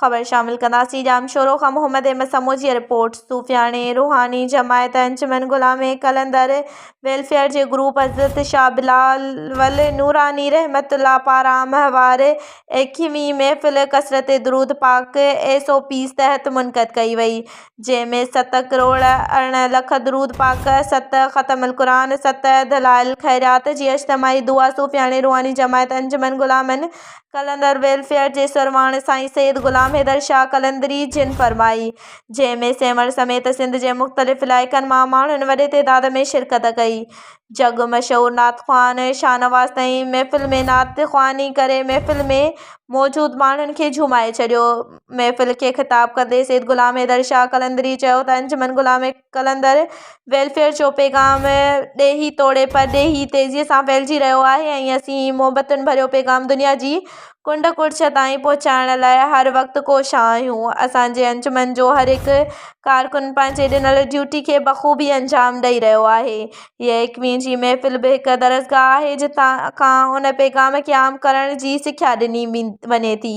ख़बर शामिल कंदासीं। जाम शोरो खां मोहम्मद अहमद समूह जी रिपोर्ट। सूफ़ियाने रूहानी जमायत अंजुमन गुलाम कलंदर वेलफेयर जे ग्रुप हज़रत शाह बिलावल नूरानी रहमतुल्लाह पारां महवार 21वीं महफ़िल कसरत दुरूद पाक SOPs तहत मुनक़द कई वई, जंहिं में 7 करोड़ 18 लख दुरूद पाक, 7 ख़तमुल क़ुरान, 7 दलाइल ख़ैरियात जी इज्तिमाई दुआ सूफ़ियाने रूहानी जमायत अंजुमन गुलामन कलंदर वेलफेयर जे सरवाण साईं सैयद ग़ुलाम हैदर शाह कलंदरी जिन फरमाई, जंहिं में सेंवण समेत सिंध जे मुख़्तलिफ़ इलाइक़नि मां माण्हुनि वॾे तइदाद में शिरकत कई। जग मशहूर नात ख़्वान शाहनवाज़ तईं महफ़िल में नात ख़्वानी करे महफ़िल में मौजूद माण्हुनि खे झूमाए छॾियो। महफ़िल खे ख़िताब कंदे सैयद ग़ुलाम हैदर शाह कलंदरी चयो त अंजुमन गुलाम कलंदर वेलफेयर जो पैगाम ॾेही तोड़े पर ॾेही तेज़ीअ सां फहिलिजी रहियो आहे ऐं असीं मोहबतुनि भरियो पैगाम दुनिया जी कुंड कुड़िछ ताईं पहुचाइण लाइ हर वक़्तु कोशिश आहियूं। असांजे अंजुमन जो हर हिकु कारकुन पंहिंजे ॾिनल ड्यूटी खे बख़ूबी अंजाम ॾेई रहियो आहे। हीअ 21वीं जी महफ़िल बि हिकु दरसगाह आहे जितां खां उन पैगाम खे आम करण जी सिख्या ॾिनी वञे थी।